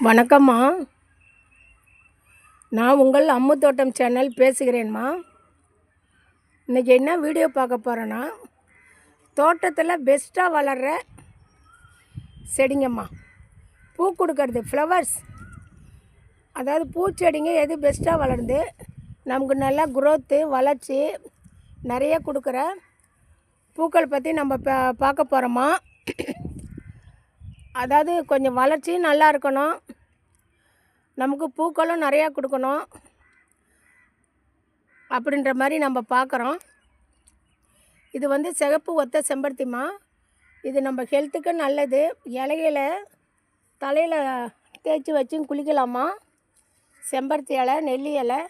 வணக்கம்மா. நான் உங்கள் அம்மு தோட்டம் சேனல் பேசுகிறேன்மா. இன்றைக்கி என்ன வீடியோ பார்க்க போகிறேன்னா, தோட்டத்தில் பெஸ்ட்டாக வளர்கிற செடிங்கம்மா, பூ கொடுக்கறது, ஃப்ளவர்ஸ், அதாவது பூச்செடிங்க எது பெஸ்ட்டாக வளருது, நமக்கு நல்லா குரோத்து வளர்ச்சி நிறைய கொடுக்குற பூக்கள் பற்றி நம்ம பார்க்க போகிறோம்மா. அதாவது கொஞ்சம் வளர்ச்சி நல்லா இருக்கணும், நமக்கு பூக்களும் நிறையா கொடுக்கணும் அப்படின்ற மாதிரி நம்ம பார்க்குறோம். இது வந்து சிகப்பு ஒத்த செம்பருத்திமா. இது நம்ம ஹெல்த்துக்கு நல்லது. இலையில தலையில் தேய்ச்சி வச்சும் குளிக்கலாமா. செம்பருத்தி இலை, நெல்லி இலை,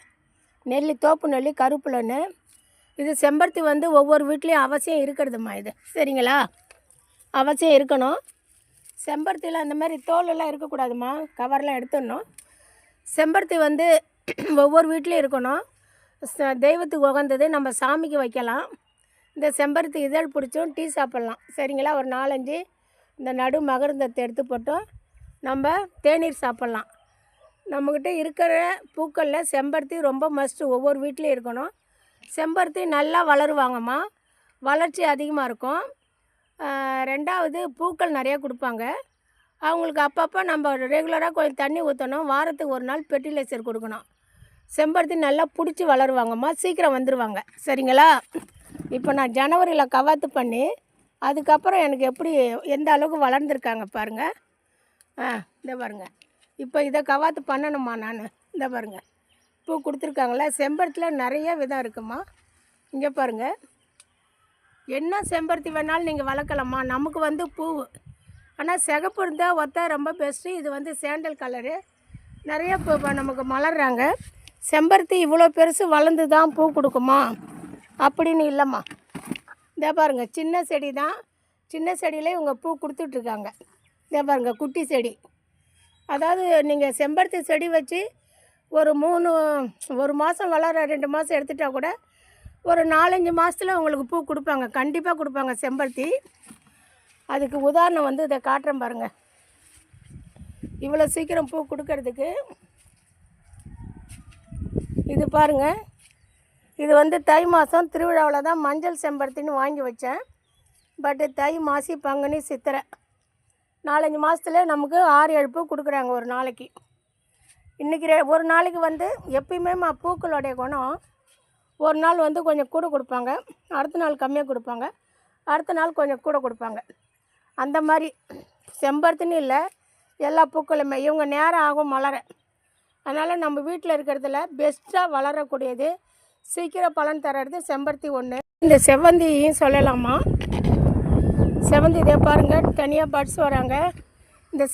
நெல்லி, தோப்பு நெல்லி, கருப்புலன்னு. இது செம்பருத்தி வந்து ஒவ்வொரு வீட்லேயும் அவசியம் இருக்கிறதுமா. இது சரிங்களா, அவசியம் இருக்கணும். செம்பருத்தியில் அந்த மாதிரி தோலெல்லாம் இருக்கக்கூடாதுமா, கவர்லாம் எடுத்துடணும். செம்பருத்தி வந்து ஒவ்வொரு வீட்லேயும் இருக்கணும். தெய்வத்துக்கு உகந்தது, நம்ம சாமிக்கு வைக்கலாம். இந்த செம்பருத்தி இதழ் பிடிச்சும் டீ சாப்பிட்லாம் சரிங்களா. ஒரு 4-5 இந்த நடு மகரந்தத்தை எடுத்து போட்டோம் நம்ம தேநீர் சாப்பிட்லாம். நம்மக்கிட்ட இருக்கிற பூக்களில் செம்பருத்தி ரொம்ப மஸ்ட்டு, ஒவ்வொரு வீட்லேயும் இருக்கணும். செம்பருத்தி நல்லா வளருவாங்கம்மா, வளர்ச்சி அதிகமாக இருக்கும். ரெண்டாவது பூக்கள் நிறையா கொடுப்பாங்க. அவங்களுக்கு அப்பப்போ நம்ம ரெகுலராக கொஞ்சம் தண்ணி ஊற்றணும். வாரத்துக்கு ஒரு நாள் ஃபெர்டிலைசர் கொடுக்கணும். செம்பருத்தி நல்லா பிடிச்சி வளருவாங்கம்மா, சீக்கிரம் வந்துடுவாங்க சரிங்களா. இப்போ நான் ஜனவரியில் கவாத்து பண்ணி அதுக்கப்புறம் எனக்கு எப்படி எந்த அளவுக்கு வளர்ந்துருக்காங்க பாருங்கள். இந்த பாருங்கள், இப்போ இதை கவாத்து பண்ணணுமா நான். இந்த பாருங்கள், பூ கொடுத்துருக்காங்களே. செம்பருத்தியில் நிறைய விதம் இருக்குமா. இங்கே பாருங்கள், என்ன செம்பருத்தி வேணாலும் நீங்கள் வளர்க்கலாமா. நமக்கு வந்து பூ ஆனால் சிகப்பு இருந்தால் ஒத்த ரொம்ப பெஸ்ட்டு. இது வந்து சேண்டல் கலரு, நிறைய பூ நமக்கு மலர்றாங்க. செம்பருத்தி இவ்வளோ பெருசு வளர்ந்து தான் பூ கொடுக்குமா அப்படின்னு இல்லைம்மா. இதே பாருங்கள், சின்ன செடி தான், சின்ன செடியிலே இவங்க பூ கொடுத்துட்ருக்காங்க. இதே பாருங்கள், குட்டி செடி. அதாவது நீங்கள் செம்பருத்தி செடி வச்சு ஒரு மாதம் வளர 2 மாதம் எடுத்துட்டால் கூட ஒரு 4-5 மாதத்தில் உங்களுக்கு பூ கொடுப்பாங்க, கண்டிப்பாக கொடுப்பாங்க செம்பருத்தி. அதுக்கு உதாரணம் வந்து இதை காட்டுறேன் பாருங்கள். இவ்வளோ சீக்கிரம் பூ கொடுக்கறதுக்கு இது பாருங்கள். இது வந்து தை மாதம் திருவிழாவில் தான் மஞ்சள் செம்பருத்தின்னு வாங்கி வச்சேன். பட்டு தை, மாசி, பங்குனி, சித்திரை 4-5 மாதத்துல நமக்கு 6-7 பூ கொடுக்குறாங்க ஒரு நாளைக்கு. இன்றைக்கி ஒரு நாளைக்கு வந்து எப்பயுமே பூக்களுடைய குணம், ஒரு நாள் வந்து கொஞ்சம் கூட கொடுப்பாங்க, அடுத்த நாள் கம்மியாக கொடுப்பாங்க, அடுத்த நாள் கொஞ்சம் கூட கொடுப்பாங்க. அந்த மாதிரி செம்பருத்தின்னு இல்லை, எல்லா பூக்களுமே இவங்க நேரம் ஆகும் மலர. அதனால் நம்ம வீட்டில் இருக்கிறதுல பெஸ்ட்டாக வளரக்கூடியது, சீக்கிரம் பலன் தர்றது செம்பருத்தி ஒன்று. இந்த செவ்வந்தியும் சொல்லலாமா. செவ்வந்தி இதே பாருங்கள், தனியாக பட்ஸ் வராங்க. இந்த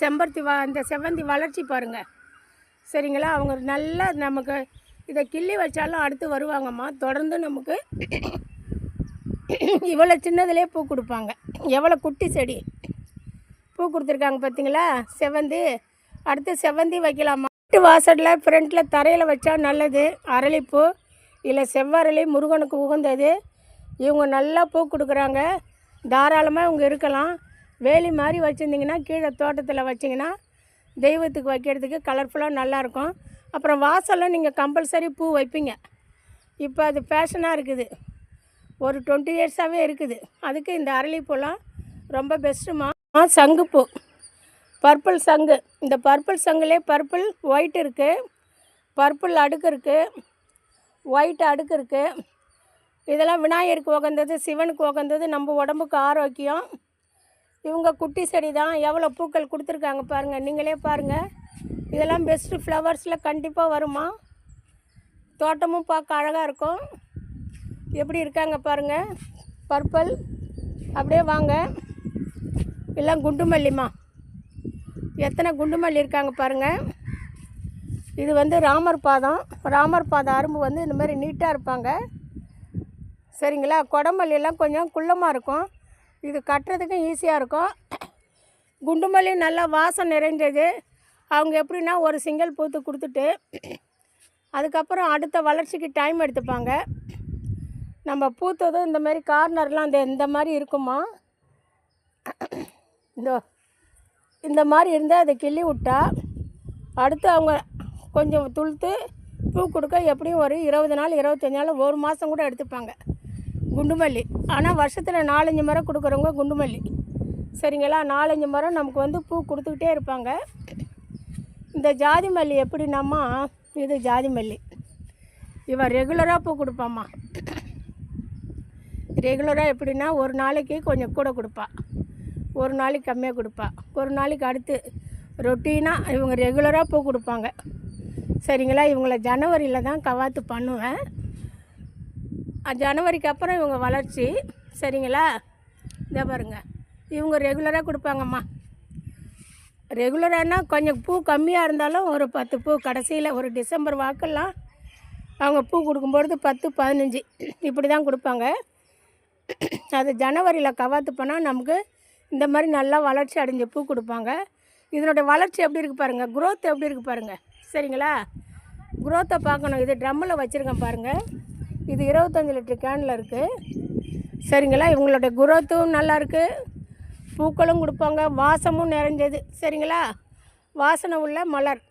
செவ்வந்தி வளர்ச்சி பாருங்கள் சரிங்களா. அவங்க நல்லா நமக்கு இதை கிள்ளி வச்சாலும் அடுத்து வருவாங்கம்மா. தொடர்ந்து நமக்கு இவ்வளோ சின்னதுலேயே பூ கொடுப்பாங்க. எவ்வளோ குட்டி செடி பூ கொடுத்துருக்காங்க பார்த்தீங்களா செவ்வந்தி. அடுத்து செவ்வந்தி வைக்கலாமா. வீட்டு வாசலில் ஃப்ரண்ட்டில் தரையில் வச்சா நல்லது. அரளிப்பூ இல்லை செவ்வரளி முருகனுக்கு உகந்தது. இவங்க நல்லா பூ கொடுக்குறாங்க, தாராளமாக இவங்க இருக்கலாம். வேலி மாதிரி வச்சுருந்திங்கன்னா கீழே தோட்டத்தில் வச்சிங்கன்னா தெய்வத்துக்கு வைக்கிறதுக்கு கலர்ஃபுல்லாக நல்லாயிருக்கும். அப்புறம் வாசலில் நீங்கள் கம்பல்சரி பூ வைப்பீங்க. இப்போ அது ஃபேஷனாக இருக்குது, ஒரு 20 இயர்ஸாகவே இருக்குது. அதுக்கு இந்த அரளிப்பூலாம் ரொம்ப பெஸ்ட்டுமா. சங்குப்பூ, பர்பிள் சங்கு. இந்த பர்பிள் சங்குலேயே பர்பிள் ஒயிட் இருக்குது, பர்பிள் அடுக்கு இருக்குது, ஒயிட் அடுக்கு இருக்குது. இதெல்லாம் விநாயகருக்கு உகந்தது, சிவனுக்கு உகந்தது, நம்ம உடம்புக்கு ஆரோக்கியம். இவங்க குட்டி செடி தான், எவ்வளோ பூக்கள் கொடுத்துருக்காங்க பாருங்கள், நீங்களே பாருங்கள். இதெல்லாம் பெஸ்ட்டு ஃப்ளவர்ஸில் கண்டிப்பாக வருமா. தோட்டமும் பார்க்க அழகாக இருக்கும். எப்படி இருக்காங்க பாருங்கள், பர்பிள். அப்படியே வாங்க, எல்லாம் குண்டுமல்லிம்மா. எத்தனை குண்டுமல்லி இருக்காங்க பாருங்கள். இது வந்து ராமர் பாதம் அரும்பு வந்து இந்த மாதிரி நீட்டாக இருப்பாங்க சரிங்களா. கொடமல்லியெல்லாம் கொஞ்சம் குள்ளமாக இருக்கும், இது கட்டுறதுக்கும் ஈஸியாக இருக்கும். குண்டுமல்லி நல்லா வாசம் நிறைஞ்சது. அவங்க எப்படின்னா ஒரு சிங்கிள் பூத்து கொடுத்துட்டு அதுக்கப்புறம் அடுத்த வளர்ச்சிக்கு டைம் எடுத்துப்பாங்க. நம்ம பூத்ததும் இந்த மாதிரி கார்னர்லாம் இந்த மாதிரி இருக்குமா. இந்த மாதிரி இருந்தால் அதை கிள்ளி விட்டா அடுத்து அவங்க கொஞ்சம் துளுத்து பூ கொடுக்க எப்படியும் ஒரு 20 நாள் 25 நாள் ஒரு மாதம் கூட எடுத்துப்பாங்க குண்டுமல்லி. ஆனால் வருஷத்தில் 4-5 முறை கொடுக்குறவங்க குண்டுமல்லி. சரிங்களா, 4-5 முறை நமக்கு வந்து பூ கொடுத்துக்கிட்டே இருப்பாங்க. இந்த ஜாதி மல்லி எப்படின்னாம்மா, இது ஜாதி மல்லி இவன் ரெகுலராக பூ கொடுப்பாம்மா. ரெகுலராக எப்படின்னா ஒரு நாளைக்கு கொஞ்சம் கூட கொடுப்பா, ஒரு நாளைக்கு கம்மியாக கொடுப்பா, ஒரு நாளைக்கு அடுத்து ரொட்டீனாக இவங்க ரெகுலராக பூ கொடுப்பாங்க. சரிங்களா, இவங்கள ஜனவரியில் தான் கவாத்து பண்ணுவேன். ஜனவரிக்கு அப்புறம் இவங்க வளர்ச்சி. சரிங்களா, இதை பாருங்கள், இவங்க ரெகுலராக கொடுப்பாங்கம்மா. ரெகுலரானா கொஞ்சம் பூ கம்மியாக இருந்தாலும் ஒரு 10 பூ கடைசியில் ஒரு டிசம்பர் வாக்கெல்லாம் அவங்க பூ கொடுக்கும்பொழுது 10-15 இப்படி தான் கொடுப்பாங்க. அது ஜனவரியில் கவாத்து பண்ணால் நமக்கு இந்த மாதிரி நல்லா வளர்ச்சி அடைஞ்ச பூ கொடுப்பாங்க. இதனுடைய வளர்ச்சி எப்படி இருக்குது பாருங்கள், குரோத் எப்படி இருக்குது பாருங்கள். சரிங்களா, குரோத்தை பார்க்கணும். இது ட்ரம்மில் வச்சுருக்கேன் பாருங்கள். இது 25 லிட்டர் கேனில் இருக்குது. சரிங்களா, இவங்களுடைய குரோத்தும் நல்லாயிருக்கு, பூக்களும் கொடுப்பாங்க, வாசமும் நிறைஞ்சது. சரிங்களா, வாசனை உள்ள மலர்,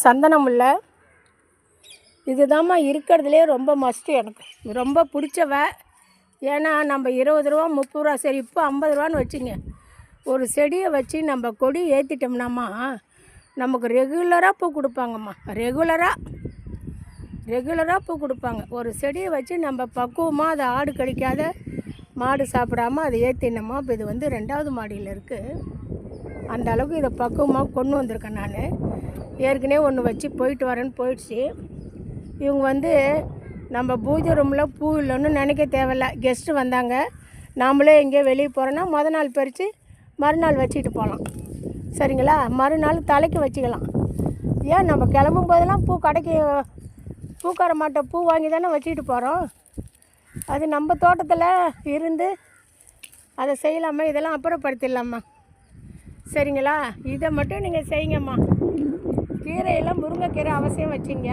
சந்தனம் உள்ள இதுதாம்மா இருக்கிறதுலே ரொம்ப மஸ்ட்டு. எனக்கு ரொம்ப பிடிச்சவ. ஏன்னா நம்ம 20 ரூபா 30 ரூபா, சரி இப்போ 50 ரூபான்னு வச்சுங்க, ஒரு செடியை வச்சு நம்ம கொடி ஏற்றிட்டோம்னாம்மா நமக்கு ரெகுலராக பூ கொடுப்பாங்கம்மா. ரெகுலராக பூ கொடுப்பாங்க. ஒரு செடியை வச்சு நம்ம பக்குவமாக அதை ஆடு கடிக்காத மாடு சாப்பிடாமல் அதை ஏற்றினோமா. இப்போ இது வந்து 2வது மாடியில் இருக்குது. அந்த அளவுக்கு இதை பக்குவமாக கொண்டு வந்திருக்கேன் நான். ஏற்கனவே ஒன்று வச்சு போயிட்டு வரேன்னு போயிடுச்சு. இவங்க வந்து நம்ம பூஜை ரூமில் பூ இல்லைன்னு நினைக்க தேவையில்ல. கெஸ்ட்டு வந்தாங்க, நாமளே எங்கேயோ வெளியே போகிறோன்னா மொதல் நாள் பறித்து மறுநாள் வச்சுட்டு போகலாம். சரிங்களா, மறுநாள் தலைக்கு வச்சுக்கலாம். ஏன் நம்ம கிளம்பும் போதெல்லாம் பூ கடைக்கு பூக்கார மாட்டை பூ வாங்கி தானே வச்சுக்கிட்டு போகிறோம். அது நம்ம தோட்டத்தில் இருந்து அதை செய்யலாமா, இதெல்லாம் அப்புறப்படுத்திடலாமா. சரிங்களா, இதை மட்டும் நீங்கள் செய்யுங்கம்மா. கீரையெல்லாம் முருங்கைக்கீரை அவசியம் வச்சிங்க.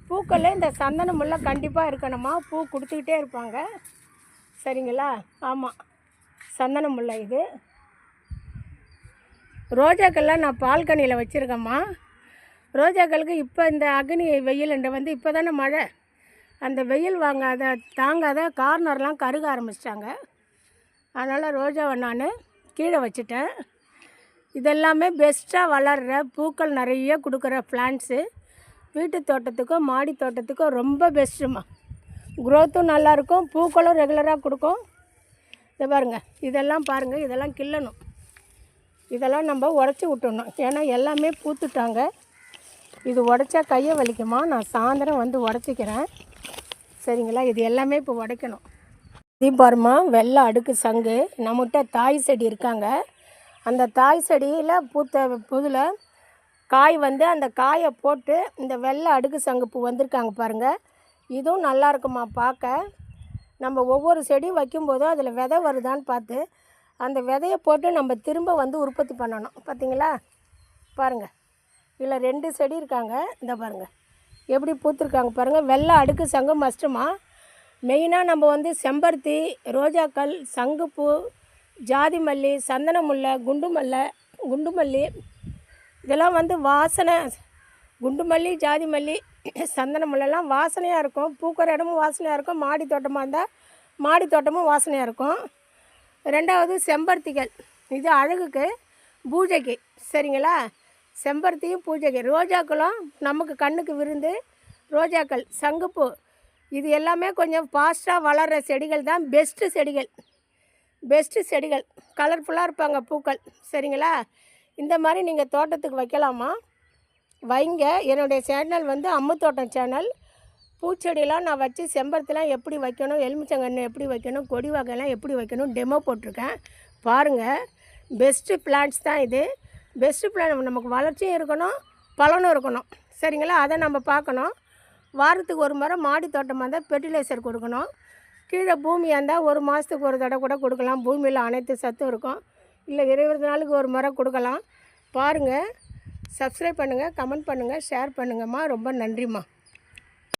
பூக்களில் இந்த சந்தன முல்லை கண்டிப்பாக இருக்கணுமா, பூ கொடுத்துக்கிட்டே இருப்பாங்க. சரிங்களா, ஆமாம், சந்தன முல்லை. இது ரோஜாக்கள்லாம் நான் பால்கனியில் வச்சுருக்கேம்மா. ரோஜாக்களுக்கு இப்போ இந்த அக்னி வெயில் வந்து இப்போ தானே மழை, அந்த வெயில் தாங்காத கார்னர்லாம் கருக ஆரம்பிச்சிட்டாங்க. அதனால் ரோஜாவை நான் கீழே வச்சுட்டேன். இதெல்லாமே பெஸ்ட்டாக வளர்கிற பூக்கள் நிறைய கொடுக்குற பிளான்ட்ஸு. வீட்டு தோட்டத்துக்கும் மாடி தோட்டத்துக்கும் ரொம்ப பெஸ்ட்டுமா. குரோத்தும் நல்லாயிருக்கும், பூக்களும் ரெகுலராக கொடுக்கும். இதை பாருங்கள், இதெல்லாம் பாருங்கள், இதெல்லாம் கிள்ளணும். இதெல்லாம் நம்ம உடச்சி விட்டுடணும். ஏன்னா எல்லாமே பூத்துட்டாங்க. இது உடச்சா கையை வலிக்குமா, நான் சாயந்தரம் வந்து உடச்சிக்கிறேன். சரிங்களா, இது எல்லாமே இப்போ உடைக்கணும். இது பாருமா, வெள்ளை அடுக்கு சங்கு. நம்மகிட்ட தாய் செடி இருக்காங்க. அந்த தாய் செடியில் பூத்த புதில் காய் வந்து அந்த காயை போட்டு இந்த வெள்ளை அடுக்கு சங்கு பூ வந்திருக்காங்க பாருங்கள். இதுவும் நல்லா இருக்குமா பார்க்க. நம்ம ஒவ்வொரு செடியும் வைக்கும்போதும் அதில் விதை வருதான்னு பார்த்து அந்த விதையை போட்டு நம்ம திரும்ப வந்து உற்பத்தி பண்ணணும். பார்த்தீங்களா, பாருங்கள், இதில் 2 செடி இருக்காங்க. இந்த பாருங்கள் எப்படி பூத்துருக்காங்க பாருங்கள். வெள்ளை அடுக்கு சங்கு மஸ்ட்டுமா. மெயினாக நம்ம வந்து செம்பருத்தி, ரோஜாக்கள், சங்குப்பூ, ஜாதி மல்லி, சந்தன முல்லை, குண்டு மல்லி இதெல்லாம் வந்து வாசனை. குண்டு மல்லி, ஜாதி மல்லி, சந்தன முல்லைலாம் வாசனையாக இருக்கும். பூக்கிற இடமும் வாசனையாக இருக்கும். மாடி தோட்டமாக இருந்தால் மாடி தோட்டமும் வாசனையாக இருக்கும். 2வது செம்பருத்திகள், இது அழகுக்கு, பூஜைக்கு. சரிங்களா, செம்பருத்தியும் பூஜைக்கு. ரோஜாக்களும் நமக்கு கண்ணுக்கு விருந்து. ரோஜாக்கள், சங்குப்பூ இது எல்லாமே கொஞ்சம் ஃபாஸ்ட்டாக வளர்கிற செடிகள் தான் பெஸ்ட்டு செடிகள். கலர்ஃபுல்லாக இருப்பாங்க பூக்கள். சரிங்களா, இந்த மாதிரி நீங்கள் தோட்டத்துக்கு வைக்கலாமா, வைங்க. என்னுடைய சேனல் வந்து அம்மு தோட்டம் சேனல். பூச்செடியெலாம் நான் வச்சு செம்பருத்திலாம் எப்படி வைக்கணும், எலுமிச்சங்கன்று எப்படி வைக்கணும், கொடி வகையெல்லாம் எப்படி வைக்கணும் டெமோ போட்டிருக்கேன் பாருங்கள். பெஸ்ட்டு பிளான்ட்ஸ் தான் இது. பெஸ்ட்டு பிளான் நமக்கு வளர்ச்சியும் இருக்கணும், பலனும் இருக்கணும். சரிங்களா, அதை நம்ம பார்க்கணும். வாரத்துக்கு ஒரு முறை மாடி தோட்டமாக இருந்தால் ஃபெர்டிலைசர் கொடுக்கணும். கீழே பூமியாக இருந்தால் ஒரு மாதத்துக்கு ஒரு தடவை கூட கொடுக்கலாம். பூமியில் அனைத்து சத்தும் இருக்கும். இல்லை 20 நாளுக்கு ஒரு முறை கொடுக்கலாம். பாருங்கள், சப்ஸ்கிரைப் பண்ணுங்கள், கமெண்ட் பண்ணுங்கள், ஷேர் பண்ணுங்கம்மா. ரொம்ப நன்றிம்மா.